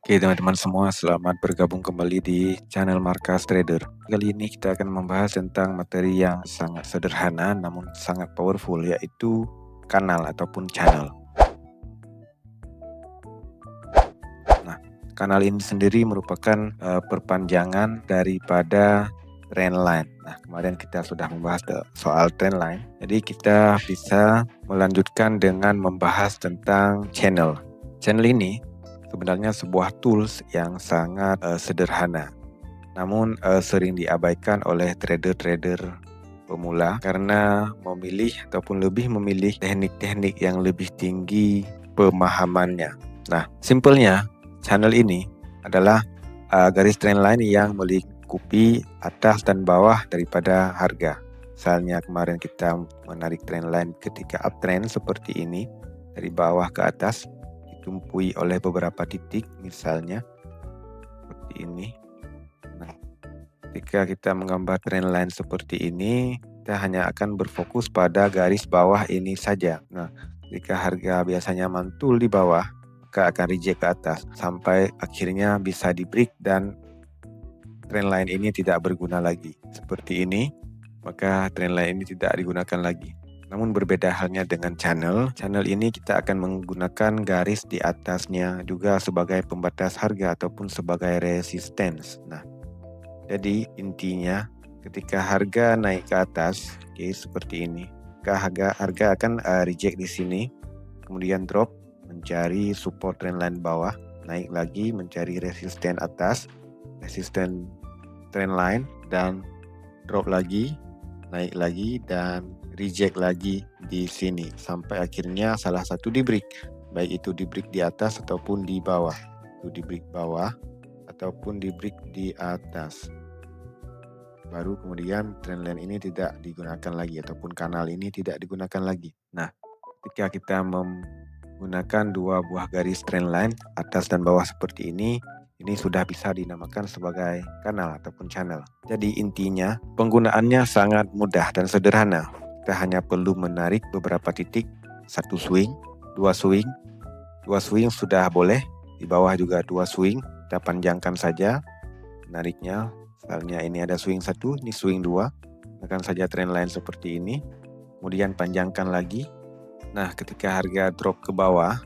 Oke teman-teman semua, selamat bergabung kembali di channel Markas Trader. Kali ini kita akan membahas tentang materi yang sangat sederhana namun sangat powerful, yaitu kanal ataupun channel. Nah, kanal ini sendiri merupakan perpanjangan daripada trendline. Nah, kemarin kita sudah membahas soal trendline, jadi kita bisa melanjutkan dengan membahas tentang channel. Channel ini sebenarnya sebuah tools yang sangat sederhana, namun sering diabaikan oleh trader-trader pemula karena lebih memilih teknik-teknik yang lebih tinggi pemahamannya. Nah, simpelnya channel ini adalah garis trendline yang melingkupi atas dan bawah daripada harga. Misalnya kemarin kita menarik trendline ketika uptrend seperti ini, dari bawah ke atas ditumpui oleh beberapa titik, misalnya seperti ini. Nah, ketika kita menggambar trendline seperti ini, kita hanya akan berfokus pada garis bawah ini saja. Nah, jika harga biasanya mantul di bawah, maka akan reject ke atas sampai akhirnya bisa di break dan trendline ini tidak berguna lagi. Seperti ini, maka trendline ini tidak digunakan lagi. Namun berbeda halnya dengan channel. Channel ini kita akan menggunakan garis di atasnya juga sebagai pembatas harga ataupun sebagai resistance. Nah, jadi intinya ketika harga naik ke atas, seperti ini, harga akan reject di sini, kemudian drop mencari support trendline bawah, naik lagi mencari resisten atas, resisten trendline, dan drop lagi, naik lagi, dan reject lagi di sini sampai akhirnya salah satu di break, baik itu di break di atas ataupun di bawah, itu di break bawah ataupun di break di atas. Baru kemudian trendline ini tidak digunakan lagi ataupun kanal ini tidak digunakan lagi. Nah, ketika kita menggunakan dua buah garis trendline atas dan bawah seperti ini sudah bisa dinamakan sebagai kanal ataupun channel. Jadi intinya penggunaannya sangat mudah dan sederhana. Kita hanya perlu menarik beberapa titik, satu swing, dua swing sudah boleh, di bawah juga dua swing, kita panjangkan saja menariknya. Misalnya ini ada swing 1, ini swing 2, akan saja trendline seperti ini, kemudian panjangkan lagi. Nah, ketika harga drop ke bawah,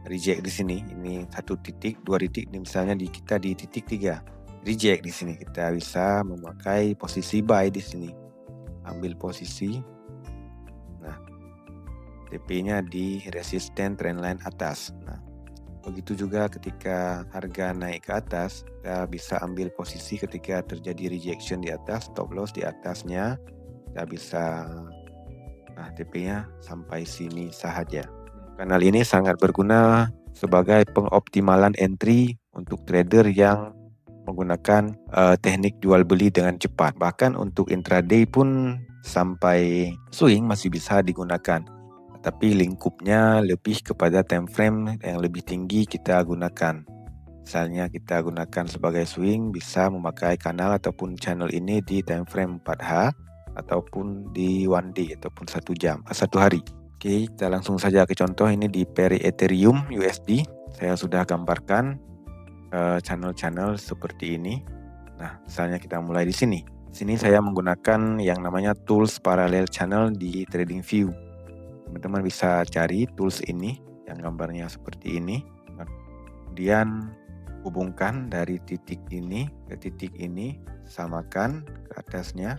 reject di sini, ini 1 titik, 2 titik, ini misalnya kita di titik 3, reject di sini, kita bisa memakai posisi buy di sini, ambil posisi. Nah, TP-nya di resisten trendline atas. Nah, begitu juga ketika harga naik ke atas, kita bisa ambil posisi ketika terjadi rejection di atas, stop loss di atasnya, kita bisa TP-nya sampai sini saja. Kanal ini sangat berguna sebagai pengoptimalan entry untuk trader yang menggunakan teknik jual beli dengan cepat. Bahkan untuk intraday pun sampai swing masih bisa digunakan. Tapi lingkupnya lebih kepada time frame yang lebih tinggi kita gunakan. Misalnya kita gunakan sebagai swing, bisa memakai kanal ataupun channel ini di time frame 4H ataupun di 1 day ataupun 1 jam, 1 hari. Oke, kita langsung saja ke contoh. Ini di pair Ethereum USD. Saya sudah gambarkan channel-channel seperti ini. Nah, misalnya kita mulai di sini. Sini saya menggunakan yang namanya tools parallel channel di TradingView. Teman-teman bisa cari tools ini yang gambarnya seperti ini. Kemudian hubungkan dari titik ini ke titik ini, samakan ke atasnya.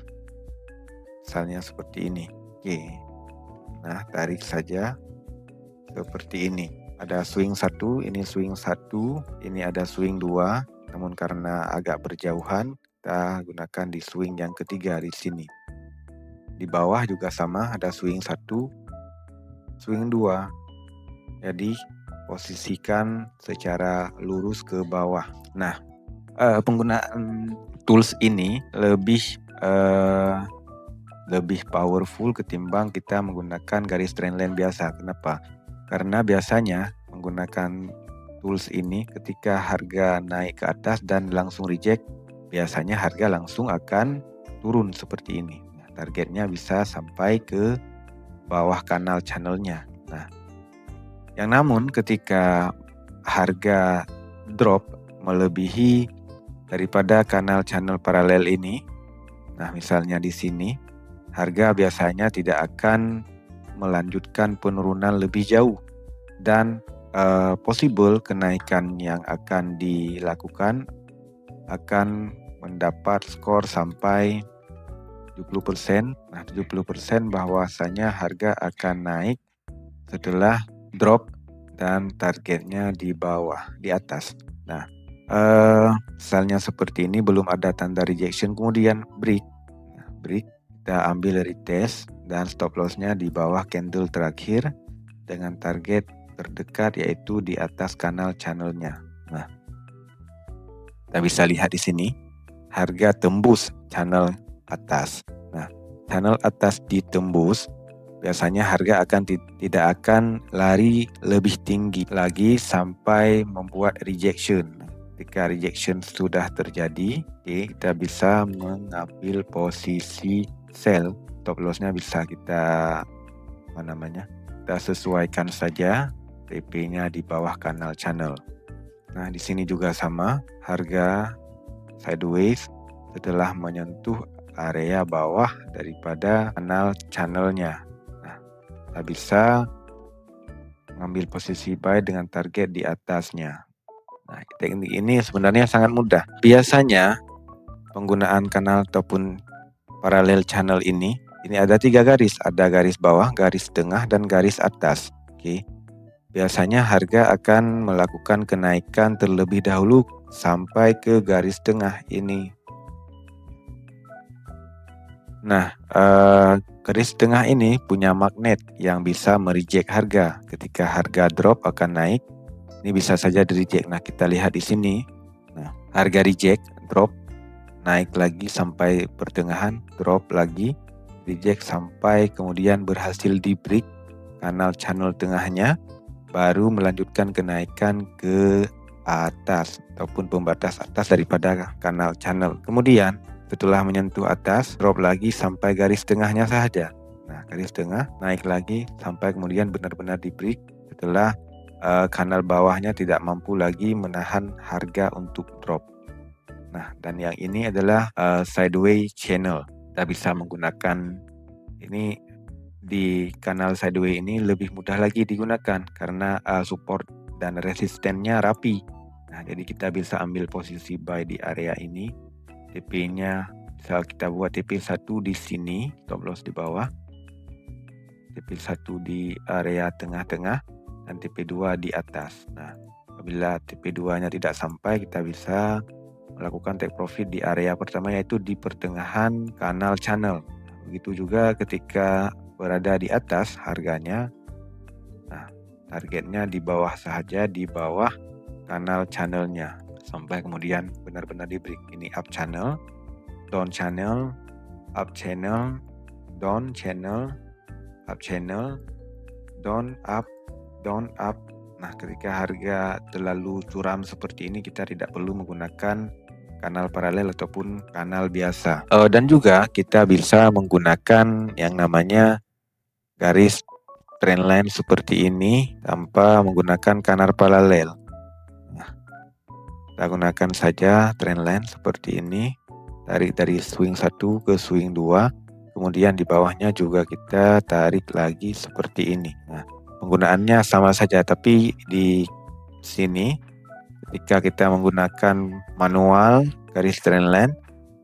Misalnya seperti ini. Oke. Nah, tarik saja seperti ini. Ada swing 1, ini swing 1, ini ada swing 2. Namun karena agak berjauhan, kita gunakan di swing yang ketiga di sini. Di bawah juga sama, ada swing 1, swing 2. Jadi posisikan secara lurus ke bawah. Nah, penggunaan tools ini lebih powerful ketimbang kita menggunakan garis trendline biasa. Kenapa? Karena biasanya menggunakan tools ini ketika harga naik ke atas dan langsung reject, biasanya harga langsung akan turun seperti ini. Nah, targetnya bisa sampai ke bawah kanal channelnya. Nah, yang namun ketika harga drop melebihi daripada kanal channel paralel ini. Nah, misalnya di sini harga biasanya tidak akan melanjutkan penurunan lebih jauh, dan possible kenaikan yang akan dilakukan akan mendapat skor sampai 70%. Nah, 70% bahwasanya harga akan naik setelah drop dan targetnya di bawah, di atas. Nah, misalnya seperti ini, belum ada tanda rejection, kemudian break. Nah, break, kita ambil retest dan stop lossnya di bawah candle terakhir dengan target terdekat yaitu di atas kanal channelnya. Nah, kita bisa lihat di sini harga tembus channel atas. Nah, channel atas ditembus, biasanya harga tidak akan lari lebih tinggi lagi sampai membuat rejection. Ketika rejection sudah terjadi, kita bisa mengambil posisi sell. Stop lossnya bisa kita kita sesuaikan saja, TP-nya di bawah kanal channel. Nah, di sini juga sama, harga sideways setelah menyentuh area bawah daripada kanal channelnya. Nah, kita bisa mengambil posisi buy dengan target di atasnya. Nah, teknik ini sebenarnya sangat mudah. Biasanya penggunaan kanal ataupun paralel channel ini ada 3 garis. Ada garis bawah, garis tengah, dan garis atas. Oke. Biasanya harga akan melakukan kenaikan terlebih dahulu sampai ke garis tengah ini. Nah, garis tengah ini punya magnet yang bisa mereject harga. Ketika harga drop akan naik, ini bisa saja di reject. Nah, kita lihat di sini. Nah, harga reject, drop, naik lagi sampai pertengahan, drop lagi, reject sampai kemudian berhasil di break kanal channel tengahnya, baru melanjutkan kenaikan ke atas ataupun pembatas atas daripada kanal channel. Kemudian setelah menyentuh atas, drop lagi sampai garis tengahnya saja. Nah, garis tengah naik lagi sampai kemudian benar-benar di break setelah kanal bawahnya tidak mampu lagi menahan harga untuk drop. Nah, dan yang ini adalah sideways channel. Kita bisa menggunakan ini di kanal sideways ini lebih mudah lagi digunakan karena support dan resistennya rapi. Nah, jadi kita bisa ambil posisi buy di area ini. TP-nya bisa kita buat TP1 di sini, stop loss di bawah. TP1 di area tengah-tengah dan TP2 di atas. Nah, apabila TP2-nya tidak sampai, kita bisa melakukan take profit di area pertama yaitu di pertengahan kanal channel. Begitu juga ketika berada di atas harganya. Nah, targetnya di bawah saja, di bawah kanal channelnya sampai kemudian benar-benar di break. Ini up channel, down channel, up channel, down channel, up channel, down up, down up. Nah, ketika harga terlalu curam seperti ini, kita tidak perlu menggunakan kanal paralel ataupun kanal biasa. Dan juga kita bisa menggunakan yang namanya garis trendline seperti ini tanpa menggunakan kanal paralel. Nah, kita gunakan saja trendline seperti ini, tarik dari swing 1 ke swing 2, kemudian di bawahnya juga kita tarik lagi seperti ini. Nah, penggunaannya sama saja, tapi di sini ketika kita menggunakan manual garis trendline,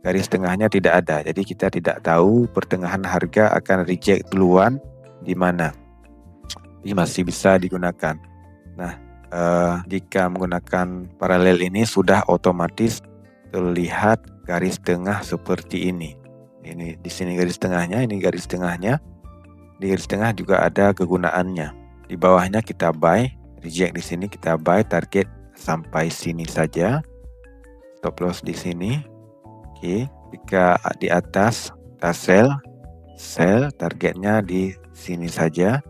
garis tengahnya tidak ada, jadi kita tidak tahu pertengahan harga akan reject duluan di mana. Ini masih bisa digunakan. Nah, jika menggunakan paralel ini sudah otomatis terlihat garis tengah seperti ini. Ini di sini garis tengahnya, ini garis tengahnya. Di garis tengah juga ada kegunaannya. Di bawahnya kita buy, reject di sini kita buy, target sampai sini saja. Stop loss di sini. Oke, jika di atas kita sell, targetnya di sini saja.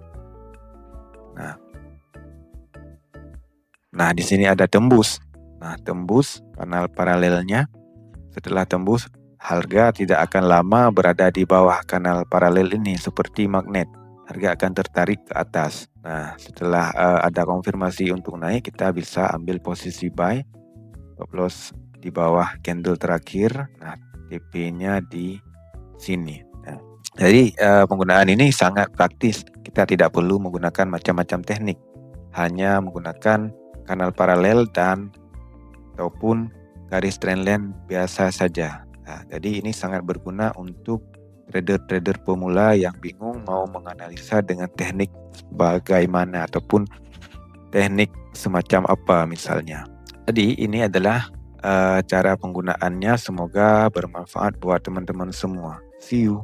Nah, di sini ada tembus. Nah, tembus kanal paralelnya. Setelah tembus, harga tidak akan lama berada di bawah kanal paralel ini seperti magnet. Harga akan tertarik ke atas. Nah, setelah ada konfirmasi untuk naik, kita bisa ambil posisi buy stop loss di bawah candle terakhir. Nah, TP-nya di sini. Nah, jadi penggunaan ini sangat praktis. Kita tidak perlu menggunakan macam-macam teknik, hanya menggunakan kanal paralel dan ataupun garis trendline biasa saja. Nah, jadi ini sangat berguna untuk trader-trader pemula yang bingung mau menganalisa dengan teknik bagaimana ataupun teknik semacam apa misalnya. Jadi ini adalah cara penggunaannya, semoga bermanfaat buat teman-teman semua. See you.